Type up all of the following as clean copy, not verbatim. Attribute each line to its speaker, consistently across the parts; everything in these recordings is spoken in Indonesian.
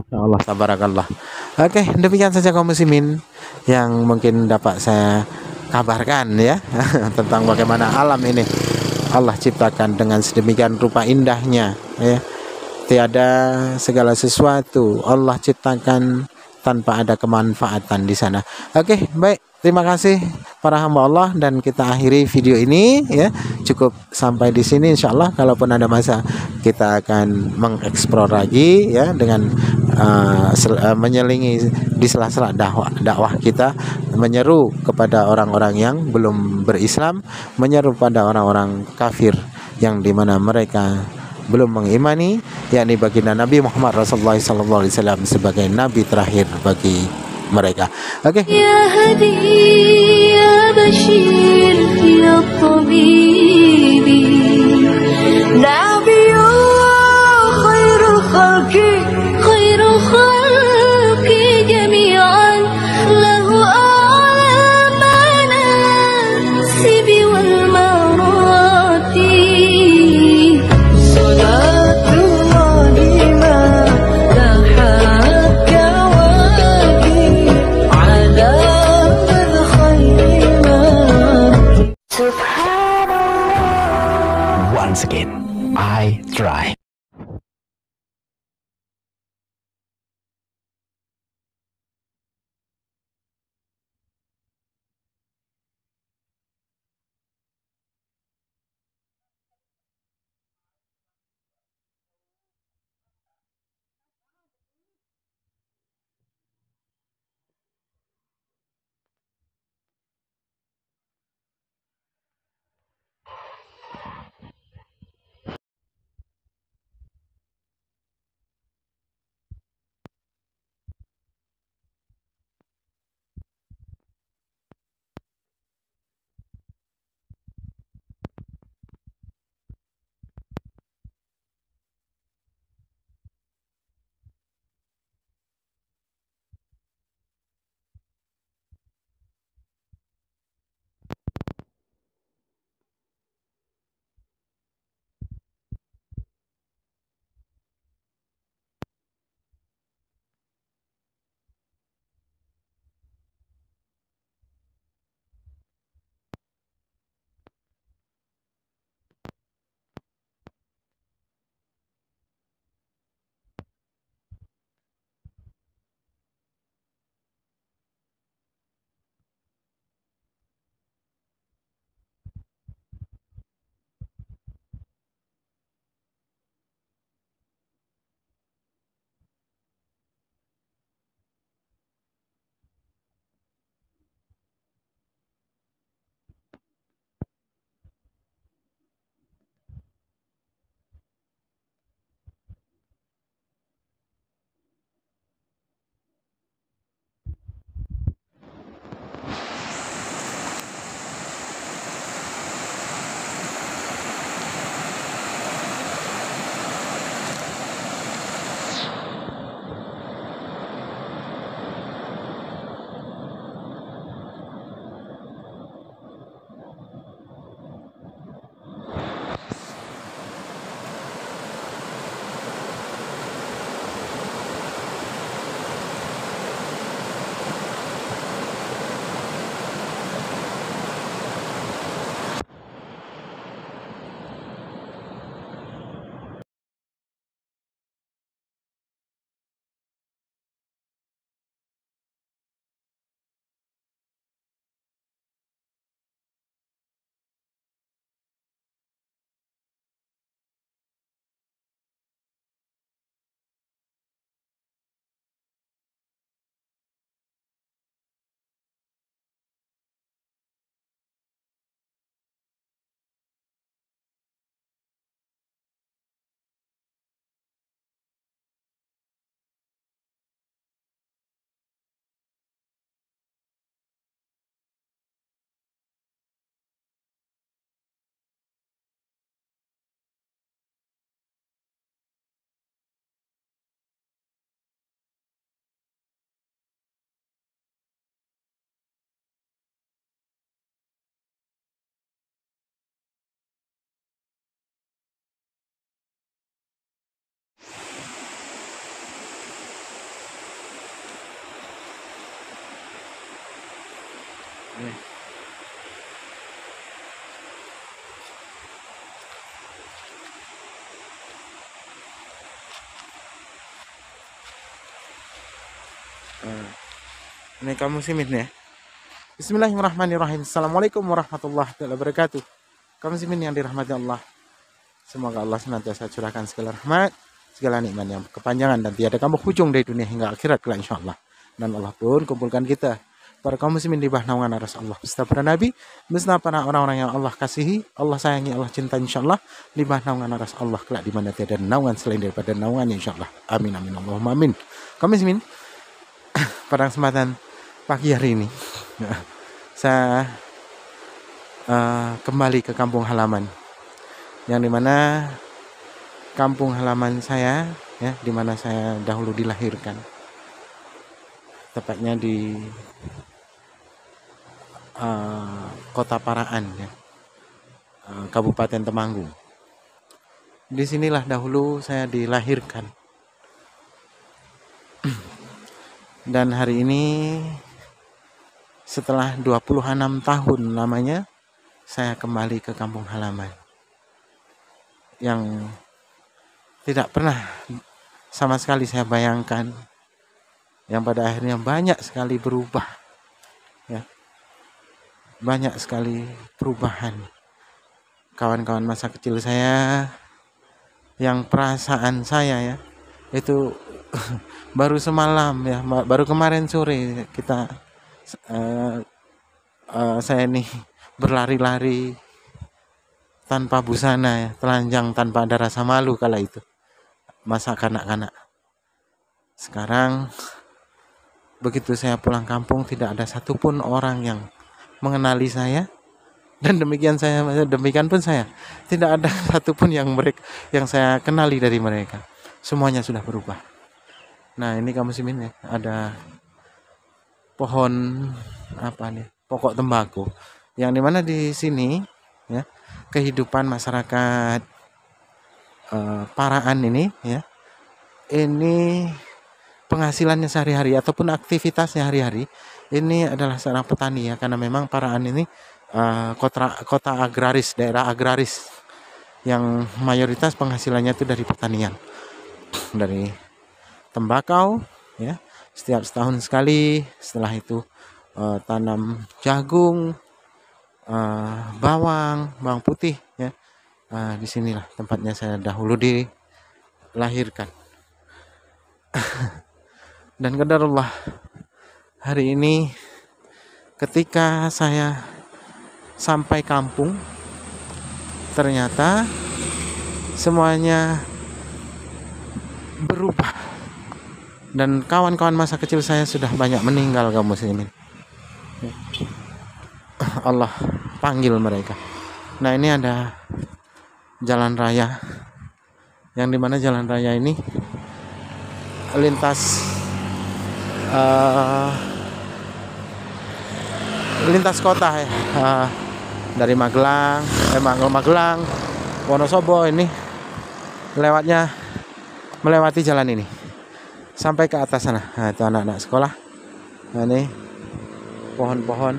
Speaker 1: Masya Allah, tabarakallah. Oke, demikian saja kaum muslimin yang mungkin dapat saya kabarkan ya tentang bagaimana alam ini Allah ciptakan dengan sedemikian rupa indahnya ya. Tiada segala sesuatu Allah ciptakan tanpa ada kemanfaatan di sana. Oke, baik. Terima kasih para hamba Allah, dan kita akhiri video ini ya. Cukup sampai di sini insyaallah. Kalaupun ada masa kita akan mengeksplor lagi ya dengan menyelingi di sela-sela dakwah kita, menyeru kepada orang-orang yang belum berislam, menyeru pada orang-orang kafir yang dimana mereka belum mengimani, yakni baginda Nabi Muhammad Rasulullah SAW sebagai nabi terakhir bagi mereka. Oke.
Speaker 2: Ya hadi ya bashir ya tabibi nabiyullah khairul khalqi jami'an lahu a'la manasibi wal marati Subhanallah.
Speaker 1: Ya. Ini kaum muslimin ya. Bismillahirrahmanirrahim. Assalamualaikum warahmatullahi wabarakatuh. Kaum muslimin yang dirahmati Allah, semoga Allah senantiasa curahkan segala rahmat, segala nikmat yang kepanjangan dan tiada kamu ujung dari dunia hingga akhirat kelak insyaallah. Dan Allah pun kumpulkan kita para kaum muslimin di bawah naungan aras Allah beserta para nabi, beserta para orang-orang yang Allah kasihi, Allah sayangi, Allah cinta insyaallah, di bawah naungan aras Allah kelak di mana tiada naungan selain daripada naungannya insyaallah. Amin amin Allahumma amin. Kaum muslimin, pada kesempatan pagi hari ini saya kembali ke kampung halaman, yang dimana kampung halaman saya ya, dimana saya dahulu dilahirkan, tepatnya di Kota Paraan ya, Kabupaten Temanggung. Disinilah dahulu saya dilahirkan. Dan hari ini setelah 26 tahun lamanya saya kembali ke kampung halaman yang tidak pernah sama sekali saya bayangkan, yang pada akhirnya banyak sekali berubah ya. Banyak sekali perubahan. Kawan-kawan masa kecil saya yang perasaan saya ya itu baru semalam ya, baru kemarin sore kita saya nih berlari-lari tanpa busana ya, telanjang tanpa ada rasa malu kala itu, masa kanak-kanak. Sekarang begitu saya pulang kampung tidak ada satupun orang yang mengenali saya, dan demikian pun saya tidak ada satupun yang saya kenali dari mereka. Semuanya sudah berubah. Nah ini kamu muslimin ya, ada pohon apa nih, pokok tembakau, yang dimana di sini ya kehidupan masyarakat Paraan ini ya, ini penghasilannya sehari-hari ataupun aktivitasnya hari-hari ini adalah seorang petani ya, karena memang Paraan ini kota agraris, daerah agraris yang mayoritas penghasilannya itu dari pertanian, dari tembakau ya, setiap setahun sekali. Setelah itu tanam jagung, bawang putih ya. Disinilah tempatnya saya dahulu dilahirkan. Dan qadarullah, hari ini ketika saya sampai kampung, ternyata semuanya berubah. Dan kawan-kawan masa kecil saya sudah banyak meninggal kaum muslimin. Allah panggil mereka. Nah ini ada jalan raya, yang dimana jalan raya ini lintas kota ya, dari Magelang, Wonosobo, ini melewati jalan ini sampai ke atas sana. Nah, itu anak-anak sekolah. Nah, ini pohon-pohon,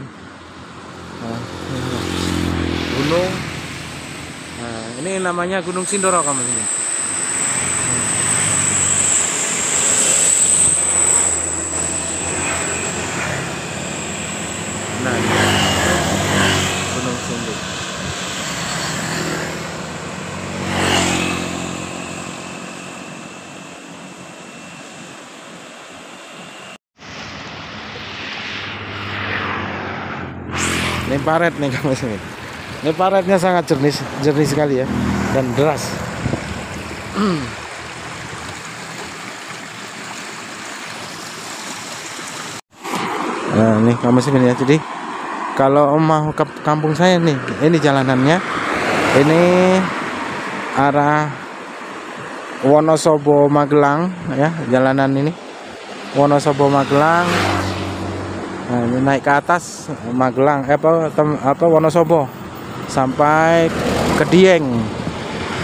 Speaker 1: gunung. Nah, ini namanya Gunung Sindoro kamu ini. Nah, ini Gunung Sindoro. Ini paret nih kamu sini. Ini paretnya sangat jernih sekali ya, dan deras. Nah, ini kamu sini ya. Jadi kalau mau ke kampung saya nih, ini jalanannya. Ini arah Wonosobo Magelang ya, jalanan ini Wonosobo Magelang. Nah, ini naik ke atas Magelang Wonosobo sampai ke Dieng.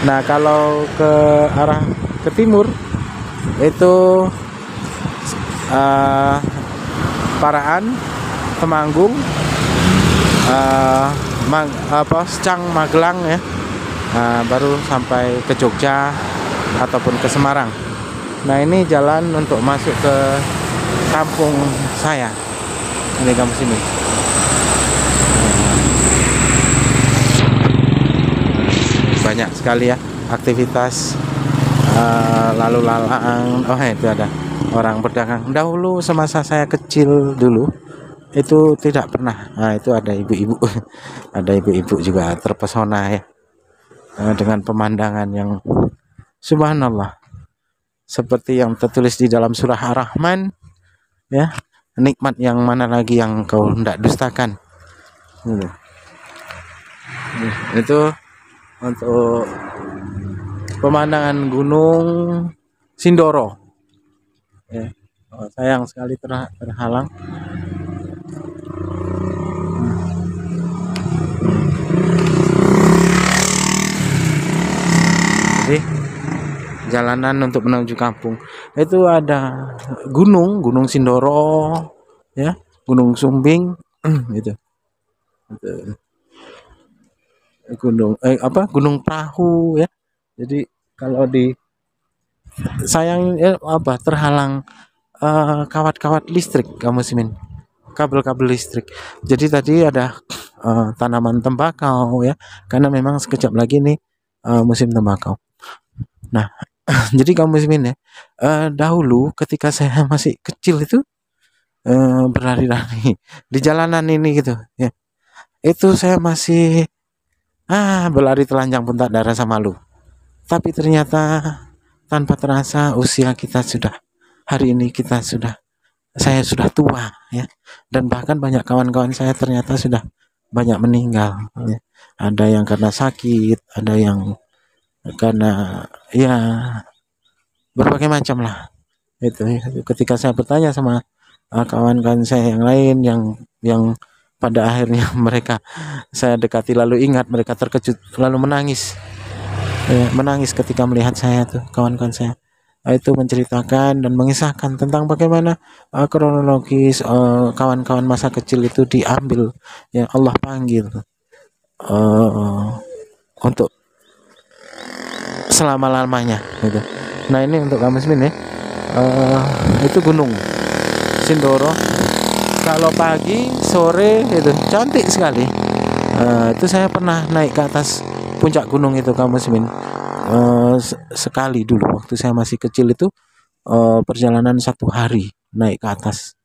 Speaker 1: Nah kalau ke arah ke timur itu Paraan, Temanggung, Secang Magelang ya. Baru sampai ke Jogja ataupun ke Semarang. Nah, ini jalan untuk masuk ke kampung saya. Ini kampung sini. Banyak sekali ya aktivitas lalu lalang. Oh, itu ada orang berdagang. Dahulu semasa saya kecil dulu itu tidak pernah. Nah, itu ada ibu-ibu. Ada ibu-ibu juga terpesona ya dengan pemandangan yang subhanallah, seperti yang tertulis di dalam surah Ar-Rahman ya, nikmat yang mana lagi yang kau hendak dustakan. Itu untuk pemandangan Gunung Sindoro ya. Sayang sekali terhalang. Jadi jalanan untuk menuju kampung itu ada Gunung Sindoro ya, Gunung Sumbing gitu. Gunung Perahu ya. Jadi kalau di sayang terhalang kawat-kawat listrik kamu simin, kabel-kabel listrik. Jadi tadi ada tanaman tembakau ya, karena memang sekejap lagi nih musim tembakau. Nah, jadi kamu muslimin ya, dahulu ketika saya masih kecil itu berlari-lari di jalanan ini gitu ya, itu saya masih berlari telanjang pun tak ada rasa malu. Tapi ternyata tanpa terasa usia kita sudah, hari ini saya sudah tua ya, dan bahkan banyak kawan-kawan saya ternyata sudah banyak meninggal ya. Ada yang karena sakit, ada yang karena ya berbagai macam lah. Itu ketika saya bertanya sama kawan-kawan saya yang lain yang pada akhirnya mereka saya dekati lalu ingat, mereka terkejut lalu menangis menangis ketika melihat saya tuh, kawan-kawan saya itu menceritakan dan mengisahkan tentang bagaimana kronologis kawan-kawan masa kecil itu diambil ya, Allah panggil untuk selama-lamanya gitu. Nah, ini untuk kamu muslimin ya, itu Gunung Sindoro kalau pagi sore itu cantik sekali. Itu saya pernah naik ke atas puncak gunung itu kamu muslimin sekali dulu waktu saya masih kecil itu, perjalanan 1 hari naik ke atas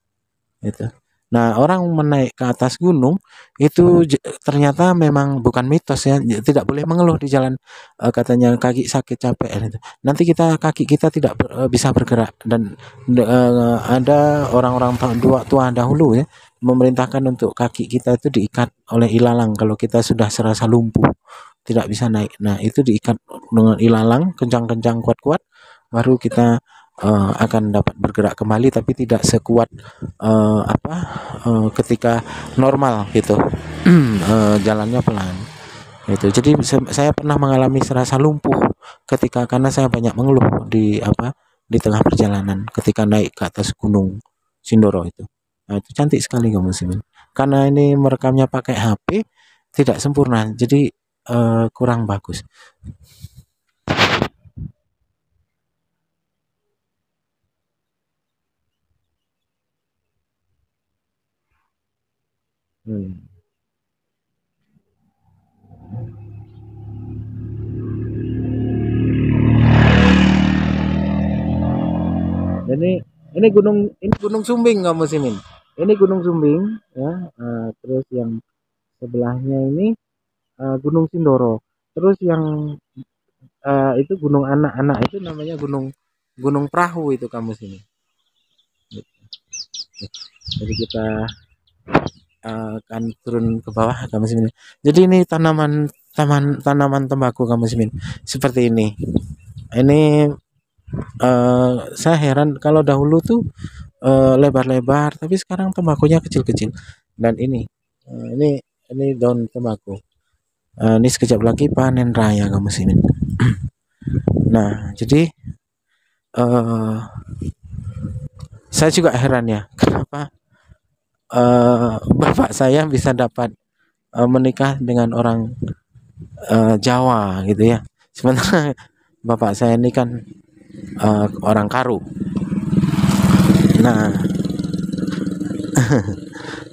Speaker 1: itu. Nah, orang menaik ke atas gunung itu ternyata memang bukan mitos ya, tidak boleh mengeluh di jalan. Katanya kaki sakit capek gitu. Nanti kaki kita tidak bisa bergerak, dan ada orang-orang tua dahulu ya memerintahkan untuk kaki kita itu diikat oleh ilalang kalau kita sudah serasa lumpuh tidak bisa naik. Nah, itu diikat dengan ilalang kencang-kencang kuat-kuat, baru kita akan dapat bergerak kembali, tapi tidak sekuat ketika normal gitu. Jalannya pelan itu. Jadi saya pernah mengalami serasa lumpuh karena saya banyak mengeluh di tengah perjalanan ketika naik ke atas Gunung Sindoro itu. Nah, itu cantik sekali kamu muslimin. Karena ini merekamnya pakai HP tidak sempurna, jadi kurang bagus. Ini Gunung Sumbing kamu muslimin. Ini Gunung Sumbing ya. Terus yang sebelahnya ini Gunung Sindoro. Terus yang itu gunung anak-anak itu namanya Gunung Perahu itu kamu sini. Jadi kita akan turun ke bawah kamu sini. Jadi ini tanaman tembakau kamu sini seperti ini. Ini saya heran kalau dahulu tuh lebar-lebar, tapi sekarang tembakunya kecil-kecil. Dan ini daun tembakau. Ini sekejap lagi panen raya kamu sini. Nah, jadi saya juga heran ya, kenapa bapak saya bisa dapat menikah dengan orang Jawa gitu ya. Sementara bapak saya ini kan orang Karu. Nah,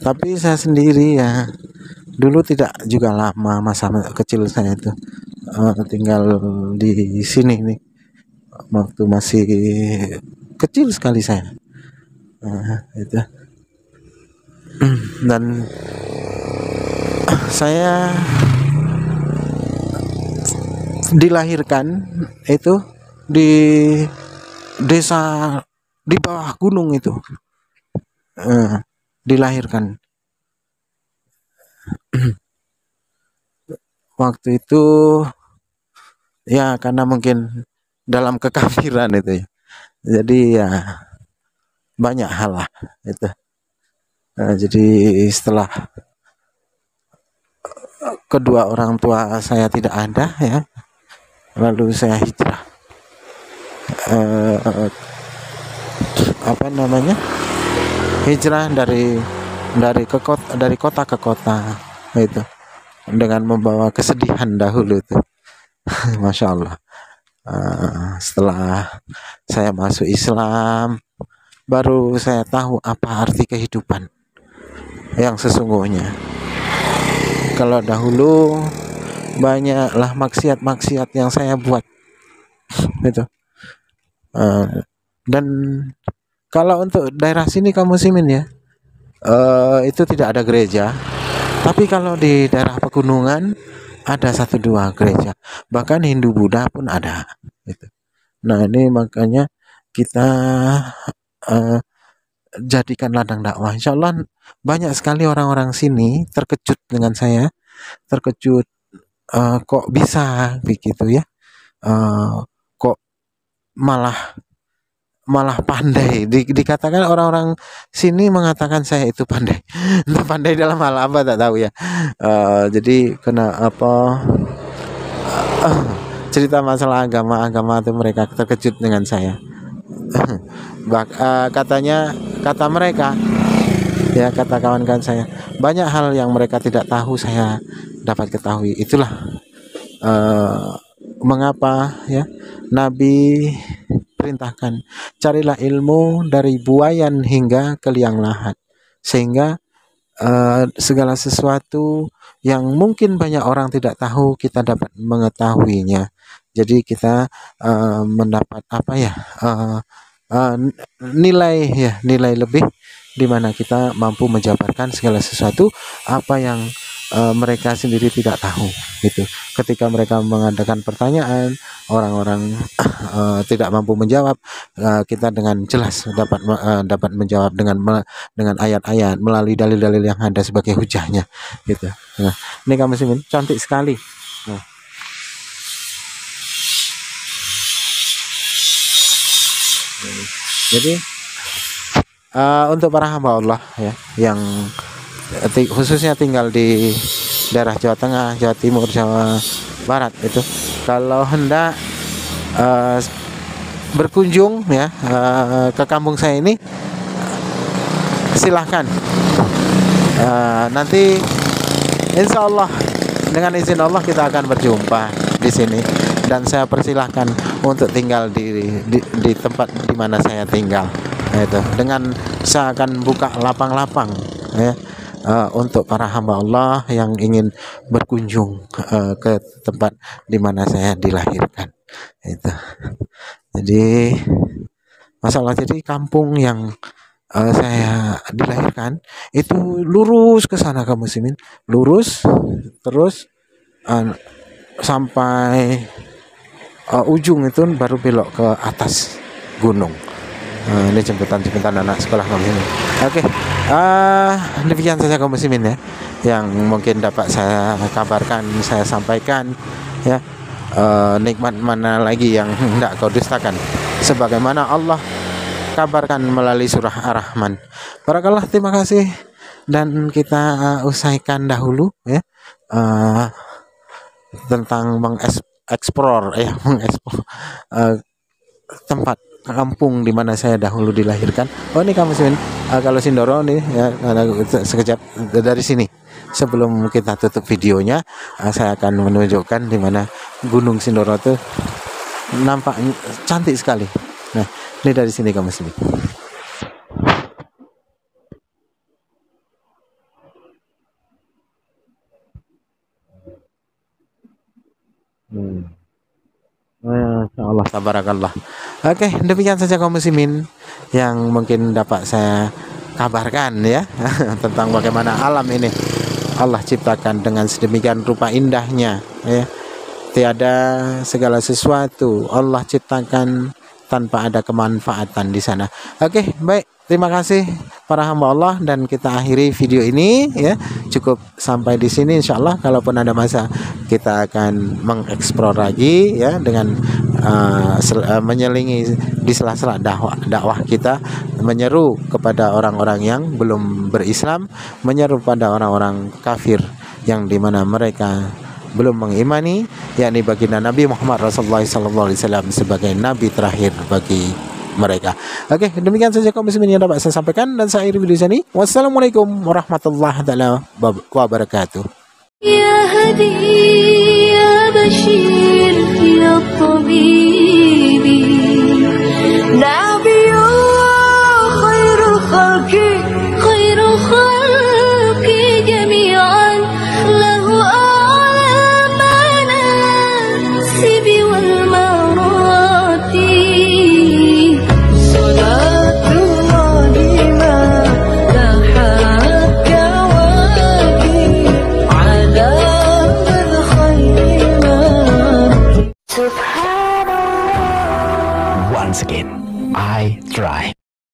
Speaker 1: tapi saya sendiri ya dulu tidak juga lama masa kecil saya itu tinggal di sini nih waktu masih kecil sekali saya. Itu dan saya dilahirkan itu di desa di bawah gunung itu. Dilahirkan waktu itu ya karena mungkin dalam kekafiran itu ya. Jadi ya banyak hal lah itu. Jadi setelah kedua orang tua saya tidak ada ya, lalu saya hijrah apa namanya hijrah dari kota ke kota itu dengan membawa kesedihan dahulu itu. Masya Allah. Setelah saya masuk Islam baru saya tahu apa arti kehidupan yang sesungguhnya. Kalau dahulu banyaklah maksiat-maksiat yang saya buat itu. Dan kalau untuk daerah sini kaum muslimin ya, itu tidak ada gereja. Tapi kalau di daerah pegunungan ada 1-2 gereja. Bahkan Hindu Buddha pun ada. Gitu. Nah ini makanya kita jadikan ladang dakwah. Insya Allah banyak sekali orang-orang sini terkejut dengan saya. Terkejut kok bisa begitu ya. Kok malah pandai. Dikatakan orang-orang sini mengatakan saya itu pandai. Entah pandai dalam hal apa tak tahu ya. Jadi kena apa cerita masalah agama itu mereka terkejut dengan saya. Kata mereka ya, kata kawan-kawan saya, banyak hal yang mereka tidak tahu saya dapat ketahui. Itulah mengapa ya Nabi perintahkan carilah ilmu dari buayan hingga ke liang lahat, sehingga segala sesuatu yang mungkin banyak orang tidak tahu kita dapat mengetahuinya. Jadi kita mendapat apa ya nilai lebih di mana kita mampu menjabarkan segala sesuatu apa yang mereka sendiri tidak tahu gitu. Ketika mereka mengadakan pertanyaan, orang-orang tidak mampu menjawab, kita dengan jelas dapat menjawab dengan ayat-ayat melalui dalil-dalil yang ada sebagai hujahnya gitu. Nah, ini kamu muslimin cantik sekali. Nah. Jadi untuk para hamba Allah ya yang khususnya tinggal di daerah Jawa Tengah, Jawa Timur, Jawa Barat itu, kalau hendak berkunjung ya ke kampung saya ini, silahkan. Nanti insya Allah dengan izin Allah kita akan berjumpa di sini, dan saya persilahkan untuk tinggal di tempat di mana saya tinggal. Itu dengan saya akan buka lapang-lapang ya untuk para hamba Allah yang ingin berkunjung ke tempat di mana saya dilahirkan. Itu. Jadi masalah, jadi kampung yang saya dilahirkan itu lurus ke sana kaum muslimin, lurus terus sampai ujung itu baru belok ke atas gunung. Ini jemputan anak sekolah kami ini. Oke, demikian saja kaum muslimin ya yang mungkin dapat saya kabarkan, saya sampaikan ya. Nikmat mana lagi yang hendak kau dustakan, sebagaimana Allah kabarkan melalui surah Ar-Rahman. Barakallah, terima kasih, dan kita usaikan dahulu ya tentang mengeksplor tempat kampung di mana saya dahulu dilahirkan. Oh ini kamu muslimin, kalau Sindoro nih ya, sekejap dari sini. Sebelum kita tutup videonya, saya akan menunjukkan di mana Gunung Sindoro itu nampak cantik sekali. Nah, ini dari sini kamu muslimin. Masya Allah, tabarakallah. Oke, demikian saja kaum muslimin yang mungkin dapat saya kabarkan ya tentang bagaimana alam ini Allah ciptakan dengan sedemikian rupa indahnya ya. Tiada segala sesuatu Allah ciptakan tanpa ada kemanfaatan di sana. Oke, baik. Terima kasih para hamba Allah, dan kita akhiri video ini ya. Cukup sampai di sini insyaallah. Kalaupun ada masa kita akan mengeksplor lagi ya dengan menyelingi di sela-sela dakwah kita, menyeru kepada orang-orang yang belum berislam, menyeru pada orang-orang kafir yang dimana mereka belum mengimani, yakni baginda Nabi Muhammad Rasulullah SAW sebagai nabi terakhir bagi mereka. Oke, demikian saja kaum muslimin yang dapat saya sampaikan, dan saya akhiri video ini. Wassalamualaikum warahmatullahi wabarakatuh.
Speaker 2: يا هدي يا بشير يا طبيب نبي خير الخلق جميعا له أعلى المناسب والمراتب صلاة الله ما لاحت كواكب على من خير ما سبحان الله.
Speaker 3: Once again, I try.